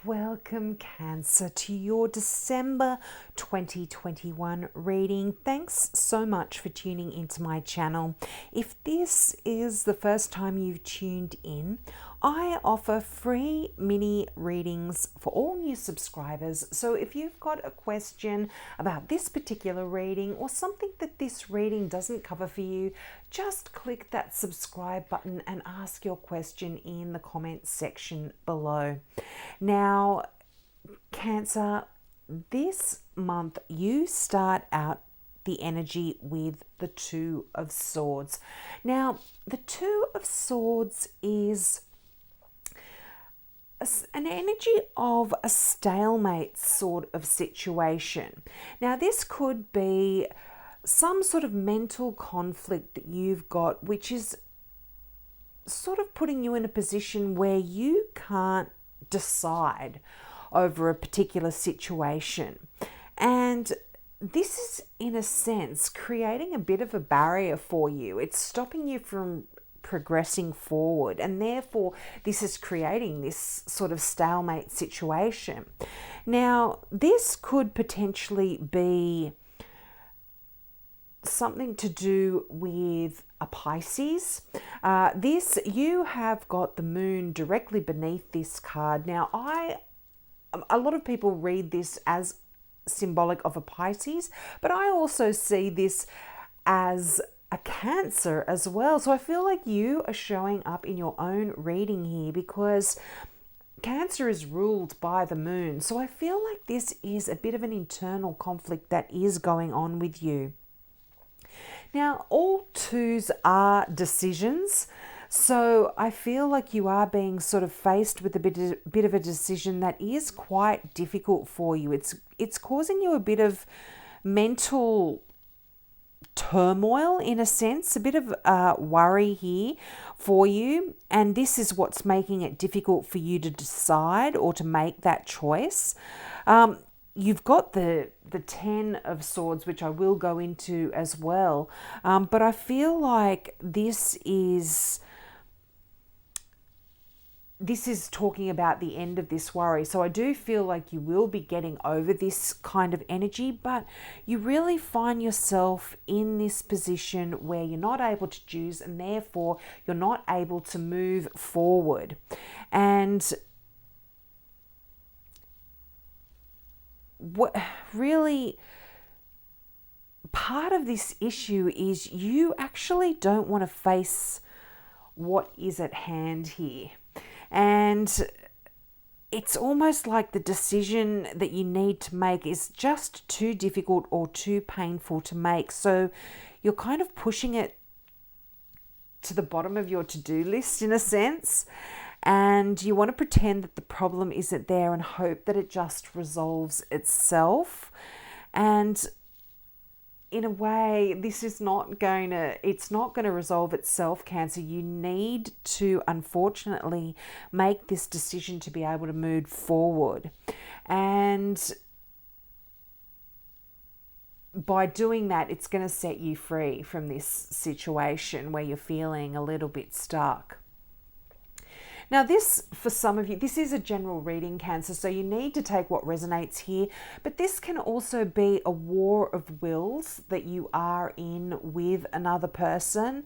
Welcome, Cancer, to your December 2021 reading. Thanks so much for tuning into my channel. If this is the first time you've tuned in, I offer free mini readings for all new subscribers. So if you've got a question about this particular reading or something that this reading doesn't cover for you, just click that subscribe button and ask your question in the comments section below. Now, Cancer, this month you start out the energy with the Two of Swords. Now, the Two of Swords is an energy of a stalemate sort of situation. Now, this could be some sort of mental conflict that you've got, which is sort of putting you in a position where you can't decide over a particular situation. And this is, in a sense, creating a bit of a barrier for you. It's stopping you from progressing forward, and therefore this is creating this sort of stalemate situation. Now, this could potentially be something to do with a Pisces. You have got the moon directly beneath this card. Now, a lot of people read this as symbolic of a Pisces, but I also see this as a Cancer as well. So I feel like you are showing up in your own reading here because Cancer is ruled by the moon. So I feel like this is a bit of an internal conflict that is going on with you. Now, all twos are decisions. So I feel like you are being sort of faced with a bit of a decision that is quite difficult for you. It's causing you a bit of mental turmoil, in a sense, a bit of worry here for you, and this is what's making it difficult for you to decide or to make that choice. You've got the 10 of Swords, which I will go into as well, but I feel like this is talking about the end of this worry. So I do feel like you will be getting over this kind of energy, but you really find yourself in this position where you're not able to choose, and therefore you're not able to move forward. And what really part of this issue is you actually don't want to face what is at hand here. And it's almost like the decision that you need to make is just too difficult or too painful to make. So you're kind of pushing it to the bottom of your to-do list, in a sense. And you want to pretend that the problem isn't there and hope that it just resolves itself. And in a way, this is it's not going to resolve itself, Cancer. You need to, unfortunately, make this decision to be able to move forward. And by doing that, it's going to set you free from this situation where you're feeling a little bit stuck. Now, this, for some of you, this is a general reading, Cancer, so you need to take what resonates here, but this can also be a war of wills that you are in with another person.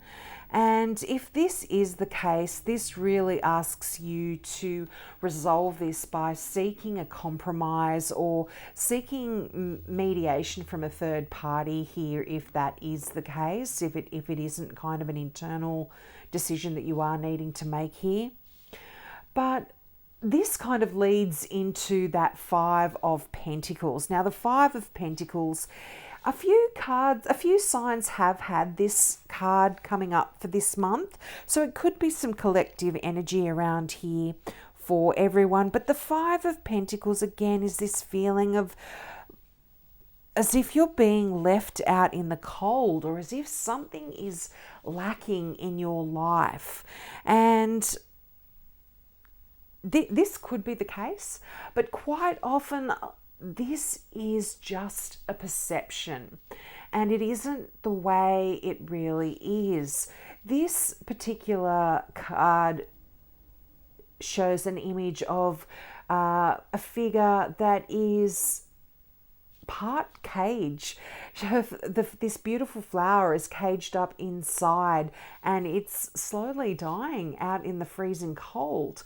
And if this is the case, this really asks you to resolve this by seeking a compromise or seeking mediation from a third party here, if that is the case, if it isn't kind of an internal decision that you are needing to make here. But this kind of leads into that Five of Pentacles. Now, the Five of Pentacles, a few signs have had this card coming up for this month. So it could be some collective energy around here for everyone. But the Five of Pentacles, again, is this feeling of as if you're being left out in the cold, or as if something is lacking in your life. And this could be the case, but quite often this is just a perception and it isn't the way it really is. This particular card shows an image of a figure that is part cage. This beautiful flower is caged up inside and it's slowly dying out in the freezing cold.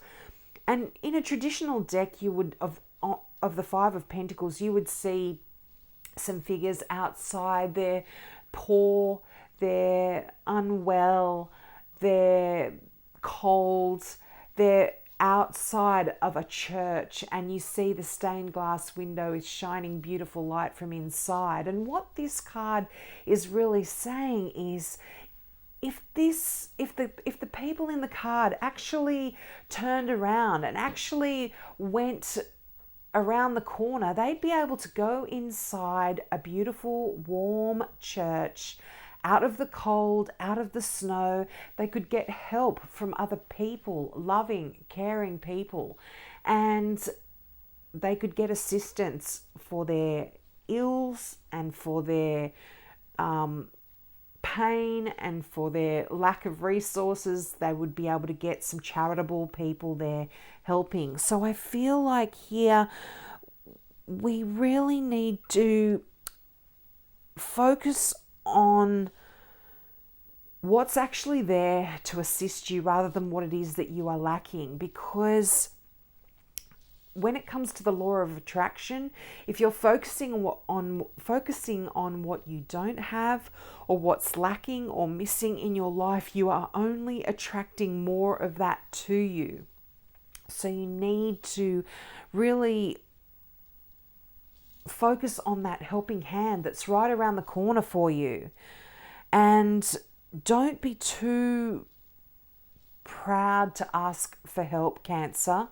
And in a traditional deck, you would of the Five of Pentacles, you would see some figures outside. They're poor, they're unwell, they're cold, they're outside of a church, and you see the stained glass window is shining beautiful light from inside. And what this card is really saying is, if the people in the card actually turned around and actually went around the corner, they'd be able to go inside a beautiful warm church, out of the cold, out of the snow. They could get help from other people, loving, caring people, and they could get assistance for their ills and for their pain and for their lack of resources. They would be able to get some charitable people there helping. So I feel like here we really need to focus on what's actually there to assist you rather than what it is that you are lacking. Because when it comes to the law of attraction, if you're focusing on what you don't have or what's lacking or missing in your life, you are only attracting more of that to you. So you need to really focus on that helping hand that's right around the corner for you. And don't be too proud to ask for help, Cancer.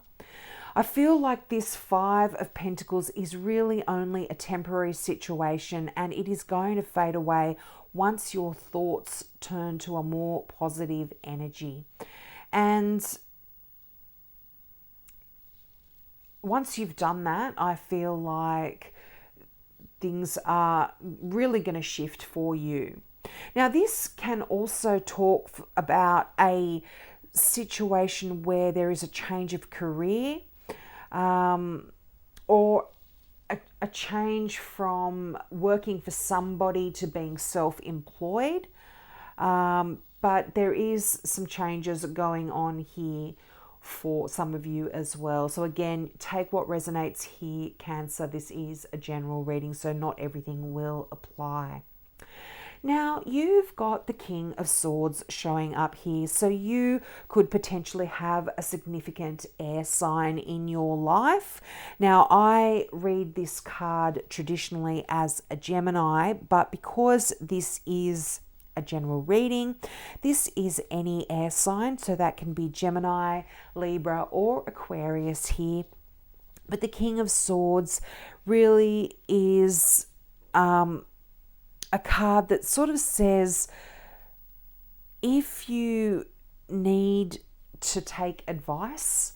I feel like this Five of Pentacles is really only a temporary situation, and it is going to fade away once your thoughts turn to a more positive energy. And once you've done that, I feel like things are really going to shift for you. Now, this can also talk about a situation where there is a change of career, or a change from working for somebody to being self-employed. But there is some changes going on here for some of you as well. So again, take what resonates here, Cancer. This is a general reading, so not everything will apply. Now, you've got the King of Swords showing up here. So you could potentially have a significant air sign in your life. Now, I read this card traditionally as a Gemini, but because this is a general reading, this is any air sign. So that can be Gemini, Libra, or Aquarius here. But the King of Swords really is a card that sort of says, if you need to take advice,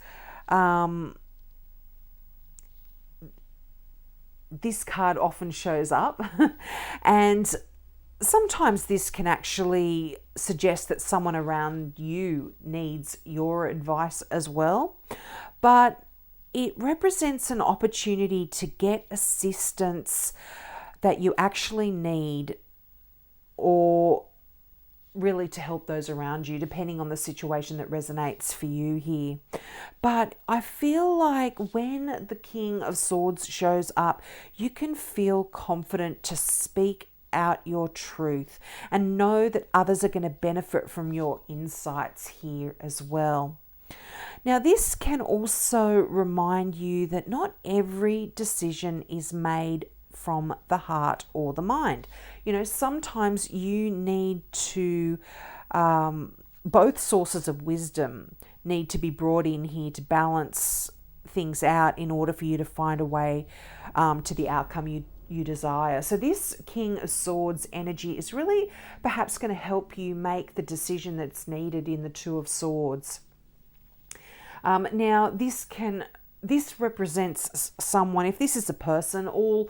this card often shows up. And sometimes this can actually suggest that someone around you needs your advice as well. But it represents an opportunity to get assistance that you actually need, or really to help those around you, depending on the situation that resonates for you here. But I feel like when the King of Swords shows up, you can feel confident to speak out your truth and know that others are going to benefit from your insights here as well. Now, this can also remind you that not every decision is made from the heart or the mind. You know, sometimes you need to, both sources of wisdom need to be brought in here to balance things out in order for you to find a way to the outcome you desire. So this King of Swords energy is really perhaps going to help you make the decision that's needed in the Two of Swords. Now, this represents someone, if this is a person, all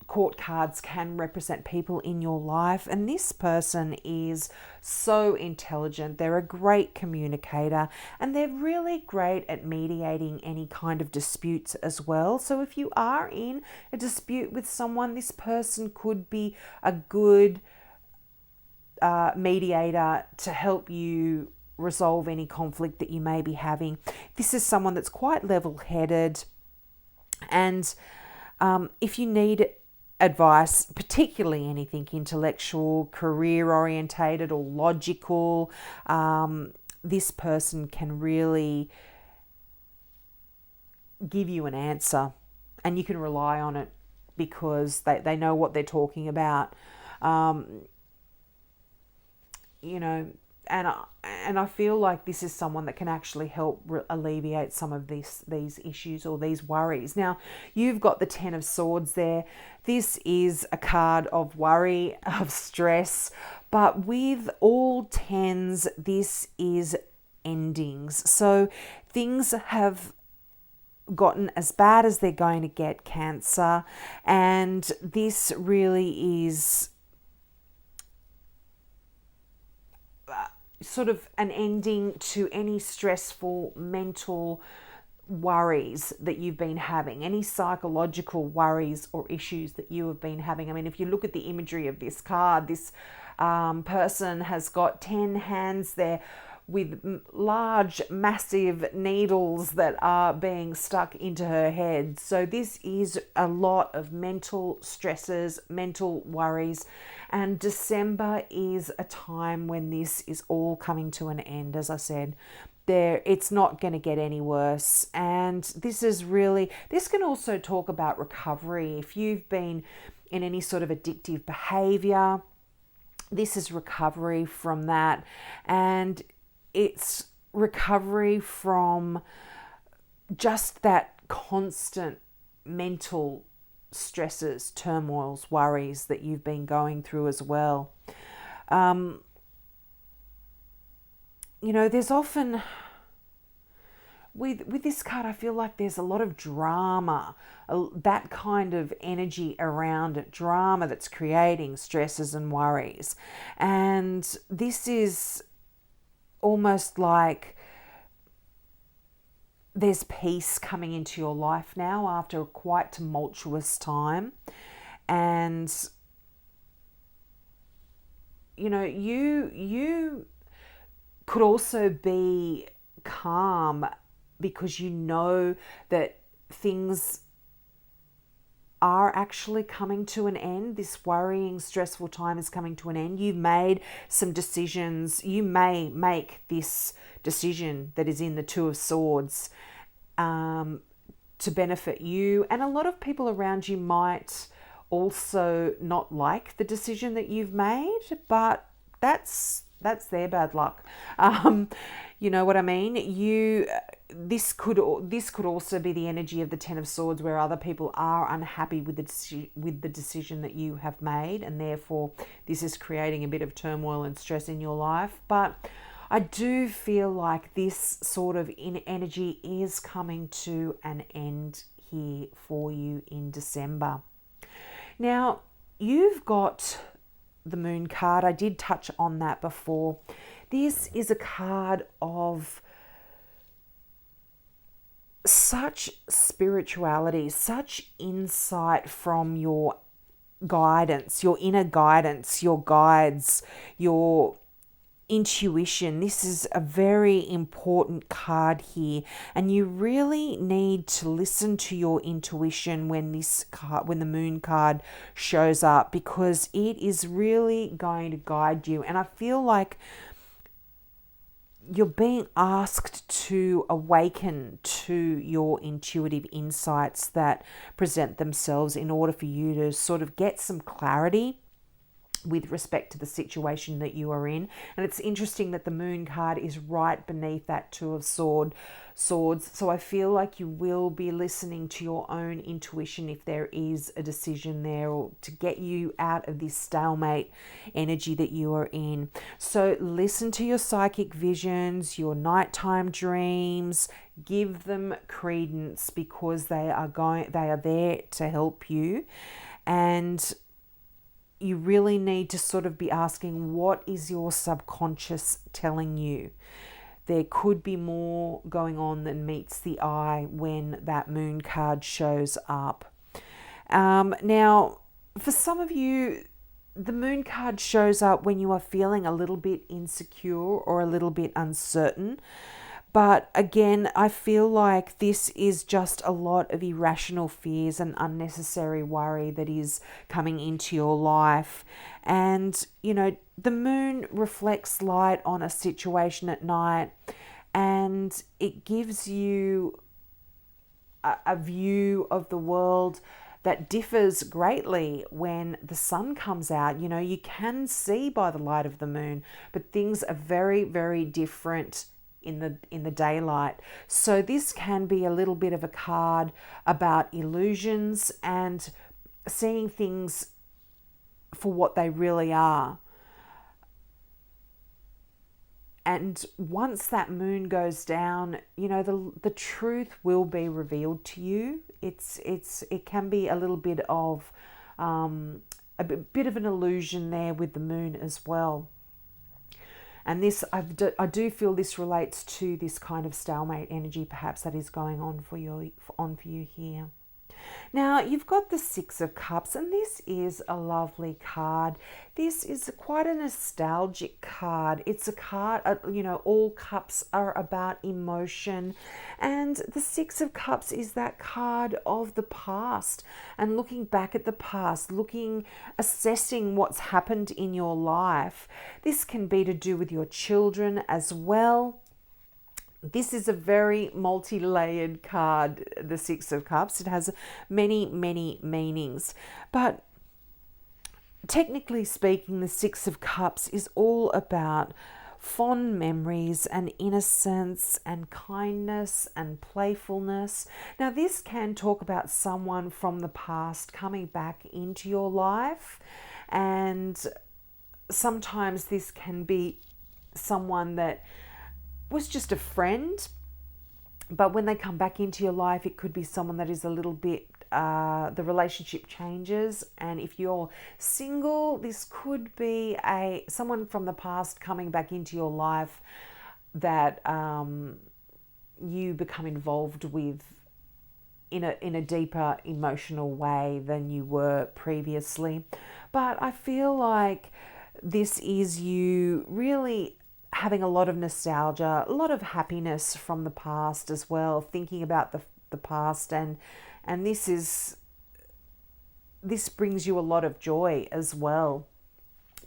court cards can represent people in your life, and this person is so intelligent. They're a great communicator, and they're really great at mediating any kind of disputes as well. So if you are in a dispute with someone, this person could be a good mediator to help you resolve any conflict that you may be having. This is someone that's quite level-headed, and if you need advice, particularly anything intellectual, career orientated or logical, this person can really give you an answer, and you can rely on it because they know what they're talking about. And I feel like this is someone that can actually help alleviate some of these issues or these worries. Now, you've got the Ten of Swords there. This is a card of worry, of stress, but with all tens, this is endings. So things have gotten as bad as they're going to get, Cancer, and this really is sort of an ending to any stressful mental worries that you've been having, any psychological worries or issues that you have been having. I mean, if you look at the imagery of this card, this person has got 10 hands there with large, massive needles that are being stuck into her head. So this is a lot of mental stresses, mental worries. And December is a time when this is all coming to an end. As I said, it's not going to get any worse. And this can also talk about recovery. If you've been in any sort of addictive behavior, this is recovery from that. And it's recovery from just that constant mental stresses, turmoils, worries that you've been going through as well. There's often, with this card, I feel like there's a lot of drama, that kind of energy around it, drama that's creating stresses and worries. And this is almost like there's peace coming into your life now after a quite tumultuous time. And you could also be calm because you know that things are actually coming to an end. This worrying, stressful time is coming to an end. You've made some decisions. You may make this decision that is in the Two of Swords to benefit you. And a lot of people around you might also not like the decision that you've made, but that's their bad luck. You know what I mean? This could also be the energy of the Ten of Swords, where other people are unhappy with the decision that you have made, and therefore this is creating a bit of turmoil and stress in your life. But I do feel like this sort of energy is coming to an end here for you in December. Now, you've got the Moon card. I did touch on that before. This is a card of such spirituality, such insight from your guidance, your inner guidance, your guides, your intuition. This is a very important card here, and you really need to listen to your intuition when the Moon card shows up, because it is really going to guide you. And I feel like you're being asked to awaken to your intuitive insights that present themselves in order for you to sort of get some clarity with respect to the situation that you are in. And it's interesting that the Moon card is right beneath that Two of Swords. So I feel like you will be listening to your own intuition if there is a decision there, or to get you out of this stalemate energy that you are in. So listen to your psychic visions, your nighttime dreams, give them credence, because they are there to help you. And you really need to sort of be asking, what is your subconscious telling you? There could be more going on than meets the eye when that moon card shows up. Now, for some of you, the moon card shows up when you are feeling a little bit insecure or a little bit uncertain. But again, I feel like this is just a lot of irrational fears and unnecessary worry that is coming into your life. And, you know, the moon reflects light on a situation at night, and it gives you a view of the world that differs greatly when the sun comes out. You know, you can see by the light of the moon, but things are very, very different in the daylight. So this can be a little bit of a card about illusions and seeing things for what they really are. And once that moon goes down, you know, the truth will be revealed to you. It can be a little bit of a bit of an illusion there with the moon as well. And this, I do feel this relates to this kind of stalemate energy, perhaps, that is going on for you here. Now, you've got the Six of Cups, and this is a lovely card. This is quite a nostalgic card. It's a card, you know, all cups are about emotion. And the Six of Cups is that card of the past and looking back at the past, assessing what's happened in your life. This can be to do with your children as well. This is a very multi-layered card, the Six of Cups. It has many, many meanings. But technically speaking, the Six of Cups is all about fond memories and innocence and kindness and playfulness. Now, this can talk about someone from the past coming back into your life. And sometimes this can be someone that was just a friend, but when they come back into your life, it could be someone that is a little bit, the relationship changes. And if you're single, this could be someone from the past coming back into your life that you become involved with in a deeper emotional way than you were previously. But I feel like this is you really having a lot of nostalgia, a lot of happiness from the past as well, thinking about the past, and this brings you a lot of joy as well,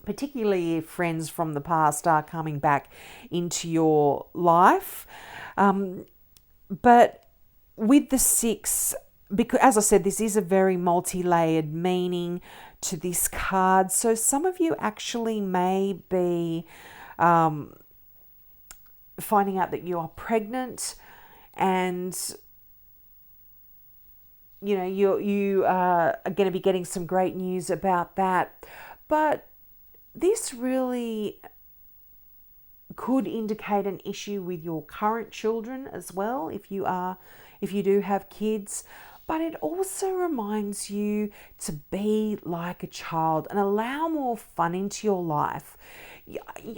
particularly if friends from the past are coming back into your life. But with the six, because as I said, this is a very multi-layered meaning to this card. So some of you actually may be finding out that you are pregnant, and you know you are going to be getting some great news about that. But this really could indicate an issue with your current children as well, if you do have kids. But it also reminds you to be like a child and allow more fun into your life.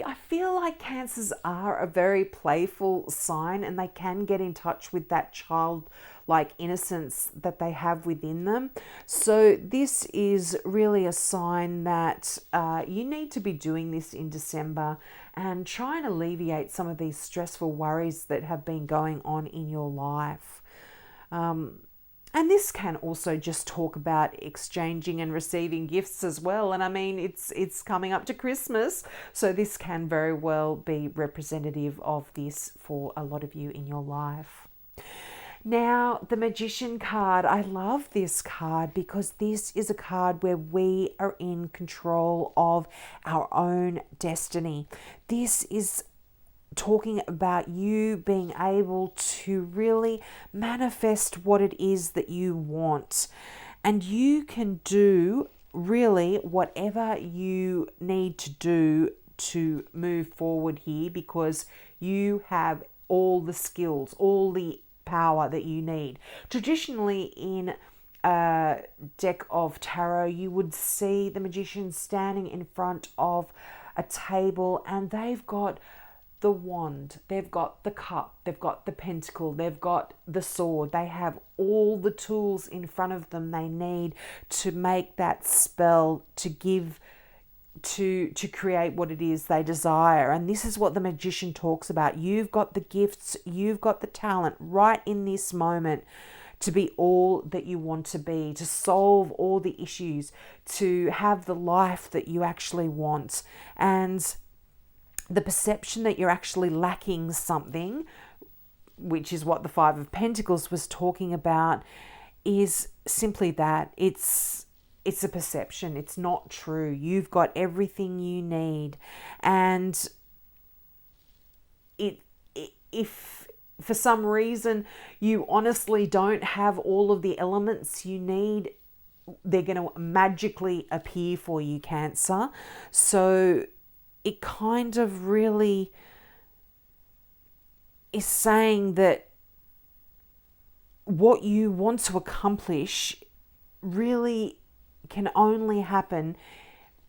I feel like Cancers are a very playful sign, and they can get in touch with that childlike innocence that they have within them. So this is really a sign that you need to be doing this in December and try and alleviate some of these stressful worries that have been going on in your life. And this can also just talk about exchanging and receiving gifts as well. And I mean, it's coming up to Christmas, so this can very well be representative of this for a lot of you in your life. Now, the Magician card, I love this card because this is a card where we are in control of our own destiny. This is talking about you being able to really manifest what it is that you want. And you can do really whatever you need to do to move forward here, because you have all the skills, all the power that you need. Traditionally in deck of tarot, you would see the magician standing in front of a table, and they've got the wand, they've got the cup, they've got the pentacle, they've got the sword. They have all the tools in front of them they need to make that spell, to give, to create what it is they desire. And this is what the magician talks about. You've got the gifts, you've got the talent right in this moment to be all that you want to be, to solve all the issues, to have the life that you actually want. And the perception that you're actually lacking something, which is what the Five of Pentacles was talking about, is simply that. It's a perception. It's not true. You've got everything you need. And if for some reason you honestly don't have all of the elements you need, they're going to magically appear for you, Cancer. So it kind of really is saying that what you want to accomplish really can only happen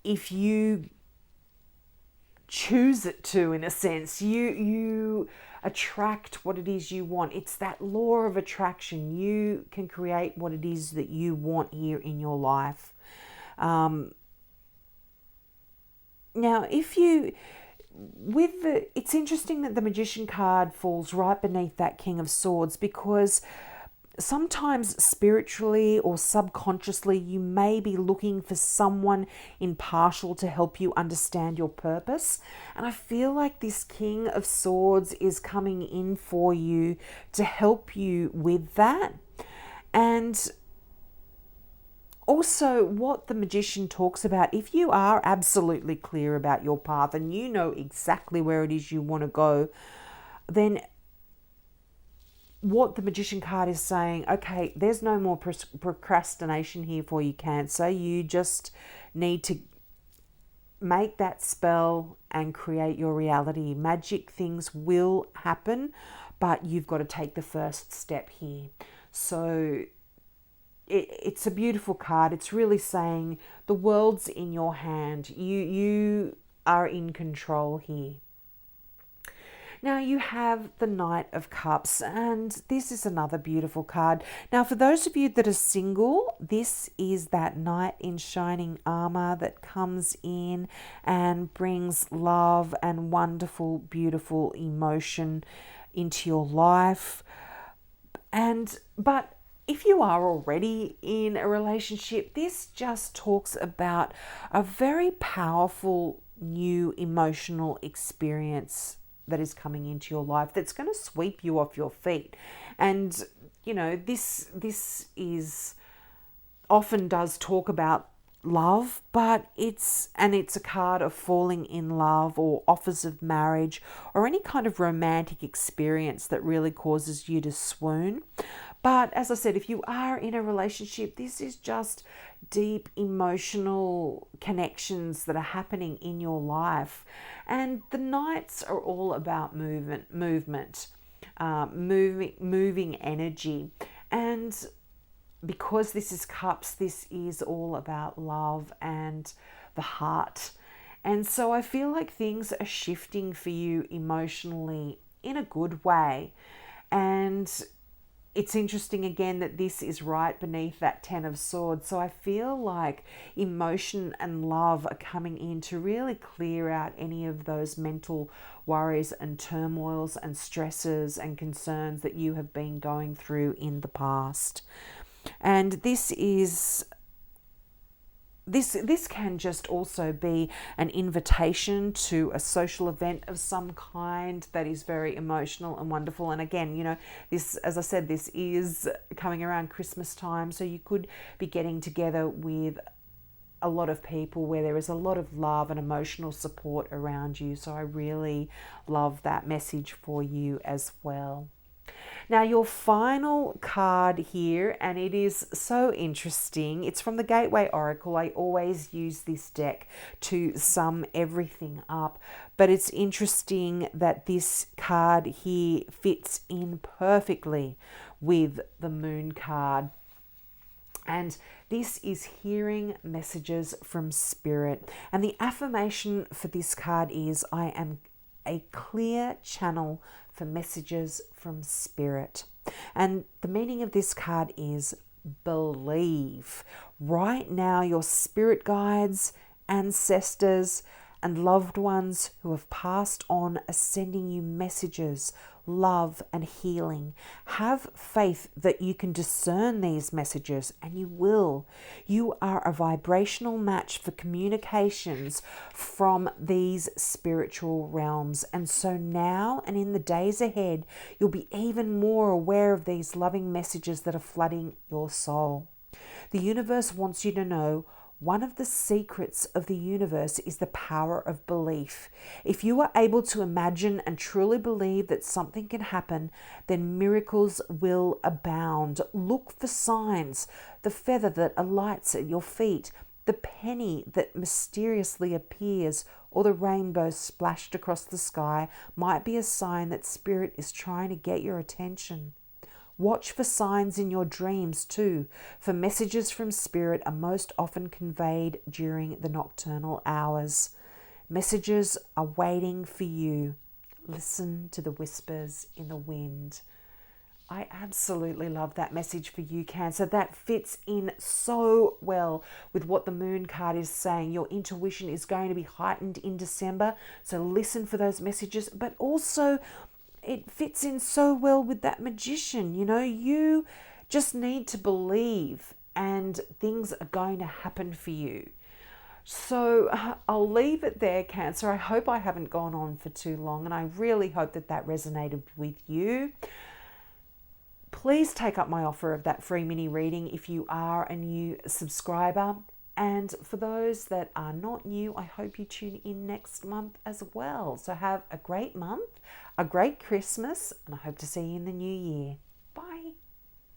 if you choose it to, in a sense. You attract what it is you want. It's that law of attraction. You can create what it is that you want here in your life. Now, it's interesting that the Magician card falls right beneath that King of Swords, because sometimes spiritually or subconsciously you may be looking for someone impartial to help you understand your purpose. And I feel like this King of Swords is coming in for you to help you with that. And also, what the Magician talks about, if you are absolutely clear about your path and you know exactly where it is you want to go, then what the Magician card is saying, okay, there's no more procrastination here for you, Cancer. You just need to make that spell and create your reality. Magic things will happen, but you've got to take the first step here. So it's a beautiful card. It's really saying the world's in your hand. You are in control here. Now you have the Knight of Cups, and this is another beautiful card. Now, for those of you that are single, this is that knight in shining armor that comes in and brings love and wonderful, beautiful emotion into your life. But if you are already in a relationship, this just talks about a very powerful new emotional experience that is coming into your life that's going to sweep you off your feet. And this is often does talk about love, but it's a card of falling in love or offers of marriage or any kind of romantic experience that really causes you to swoon. But as I said, if you are in a relationship, this is just deep emotional connections that are happening in your life. And the Knights are all about moving energy. And because this is Cups, this is all about love and the heart. And so I feel like things are shifting for you emotionally in a good way. And it's interesting again that this is right beneath that Ten of Swords. So I feel like emotion and love are coming in to really clear out any of those mental worries and turmoils and stresses and concerns that you have been going through in the past. And this can just also be an invitation to a social event of some kind that is very emotional and wonderful. And again, this, as I said, this is coming around Christmas time, so you could be getting together with a lot of people where there is a lot of love and emotional support around you. So I really love that message for you as well. Now, your final card here, and it is so interesting. It's from the Gateway Oracle. I always use this deck to sum everything up, but it's interesting that this card here fits in perfectly with the Moon card. And this is hearing messages from Spirit. And the affirmation for this card is, I am a clear channel for messages from Spirit. And the meaning of this card is believe. Right now, your spirit guides, ancestors, and loved ones who have passed on are sending you messages, love, and healing. Have faith that you can discern these messages, and you will. You are a vibrational match for communications from these spiritual realms. And so now and in the days ahead, you'll be even more aware of these loving messages that are flooding your soul. The universe wants you to know one of the secrets of the universe is the power of belief. If you are able to imagine and truly believe that something can happen, then miracles will abound. Look for signs. The feather that alights at your feet, the penny that mysteriously appears, or the rainbow splashed across the sky might be a sign that Spirit is trying to get your attention. Watch for signs in your dreams too, for messages from Spirit are most often conveyed during the nocturnal hours. Messages are waiting for you. Listen to the whispers in the wind. I absolutely love that message for you, Cancer. That fits in so well with what the Moon card is saying. Your intuition is going to be heightened in December, so listen for those messages, but also it fits in so well with that Magician. You know, you just need to believe and things are going to happen for you. So I'll leave it there, Cancer. I hope I haven't gone on for too long, and I really hope that that resonated with you. Please take up my offer of that free mini reading if you are a new subscriber. And for those that are not new, I hope you tune in next month as well. So have a great month, a great Christmas, and I hope to see you in the new year.